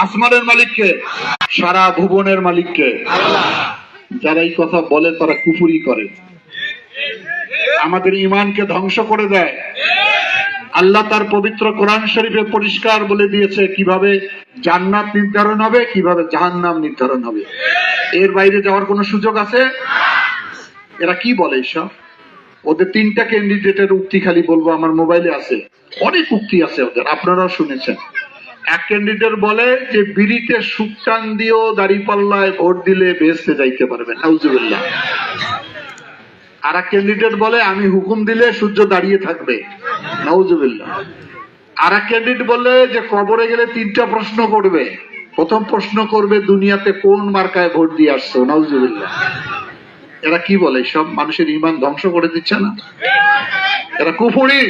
আসমানের মালিককে, সারা ভুবনের মালিককে। যারা এই কথা বলে তারা কুফরি করে, আমাদের ঈমানকে ধ্বংস করে দেয়। আল্লাহ তার পবিত্র কোরআন শরীফে পরিষ্কার বলে দিয়েছে কিভাবে জান্নাত নির্ধারণ হবে, কিভাবে জাহান্নাম নির্ধারণ হবে। এর বাইরে যাওয়ার কোনো সুযোগ আছে? এরা কি বলে এসব? ওদের তিনটা ক্যান্ডিডেটের উক্তি খালি বলবো, আমার মোবাইলে আছে, অনেক উক্তি আছে ওদের, আপনারাও শুনেছেন। এক ক্যান্ডিডেট বলে যে বিড়িতে সুকটান দিয়েও দাঁড়িপাল্লায় ভোট দিলে বেহেশতে যাইতে পারবে, নাউজুবিল্লাহ। আর এক ক্যান্ডিডেট বলে আমি হুকুম দিলে সূর্য দাঁড়িয়ে থাকবে, নাউজুবিল্লাহ। আর এক ক্যান্ডিডেট বলে যে কবরে গেলে তিনটা প্রশ্ন করবে। প্রথম প্রশ্ন করবে দুনিয়াতে কোন মার্কায় ভোট দিয়ে আসছো, নাউজুবিল্লাহ। এরা কি বলে? সব মানুষের ঈমান ধ্বংস করে দিচ্ছে না? এরা কুফরি।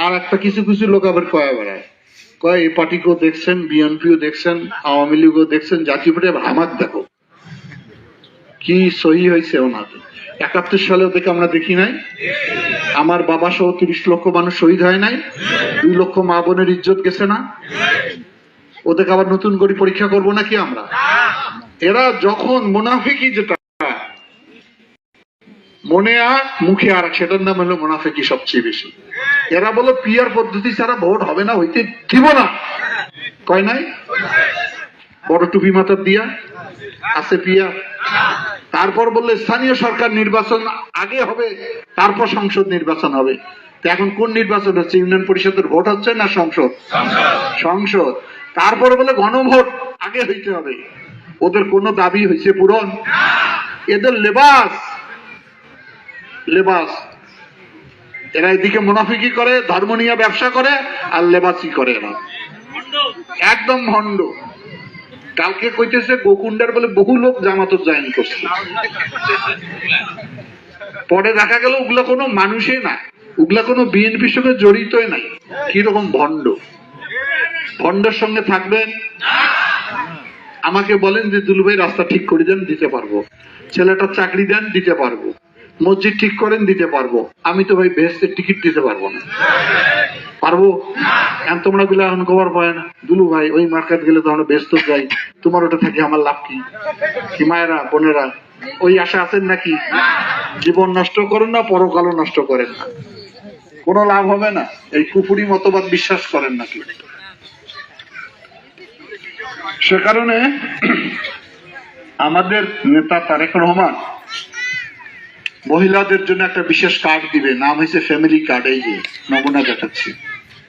আর একটা কিছু কিছু লোক আবার কয়া বেড়ায়, কয় এই পার্টিকেও দেখছেন, বিএনপিও দেখছেন, আওয়ামী লীগও দেখছেন, জাতীয় পার্টি হামাক দেখো কি সহি হয়েছে ওনাদের। ৭১ সালে ওদেরকে আমরা দেখি নাই? আমার বাবা সহ ৩০ লক্ষ মানুষ শহীদ হয় নাই? ২ লক্ষ মা বোনের ইজ্জত গেছে না? ওদেরকে আবার নতুন করে পরীক্ষা করবো নাকি আমরা? এরা যখন মুনাফিকি, যেটা মনে আর মুখে আর, সেটার নাম হলো মুনাফিকি সবচেয়ে বেশি। এরা বলো পিয়ার পদ্ধতি ছাড়া ভোট হবে না, হইতে দিব না, কয় নাই? বড় টুপি মাথার দিয়া আছে পিয়ার। তারপর বললে স্থানীয় সরকার নির্বাচন আগে হবে, তারপর সংসদ নির্বাচন হবে। তো এখন কোন নির্বাচন হচ্ছে? ইউনিয়ন পরিষদের ভোট হচ্ছে না সংসদ? সংসদ। তারপর বলে গণভোট আগে হইতে হবে। ওদের কোন দাবি হয়েছে পূরণ? এদের লেবাস লেবাস। এরা এদিকে মুনাফিকি করে, ধর্ম নিয়ে ব্যবসা করে, আর লেবাসি করে। এরা একদম ভণ্ড। কালকে কইতেছে গোকুন্ডার বলে বহু লোক জামাতত জয়েন করছে, পরে দেখা গেল ওগুলা কোনো মানুষই না, ওগুলা কোনো বিএনপির সঙ্গে জড়িতই নাই। কিরকম ভণ্ড! ভণ্ডের সঙ্গে থাকবেন? আমাকে বলেন যে দুলু ভাই রাস্তা ঠিক করে দেন, দিতে পারবো। ছেলেটার চাকরি দেন, দিতে পারবো। মসজিদ ঠিক করেন, দিতে পারবো। আমি তো ভাই বেহেশতের টিকিট দিতে পারবো না। পারবো? এখন তোমরা গুলো এখন খবর পায় না, দুলু ভাই ওই মার্কেট গেলে তো আমরা ব্যস্ত যাই, তোমার ওটা থাকি আমার লাভ কি? কি মায়েরা বোনেরা ওই আশা আছেন নাকি? জীবন নষ্ট করেন না, পরকালও নষ্ট করেন না, কোনো লাভ হবে না। এই কুফুরি মতবাদ বিশ্বাস করেন নাকি? সে কারণে আমাদের নেতা তারেক রহমান মহিলাদের জন্য একটা বিশেষ কার্ড দিবে, নাম হয়েছে ফ্যামিলি কার্ড। এই যে নমুনা দেখাচ্ছি।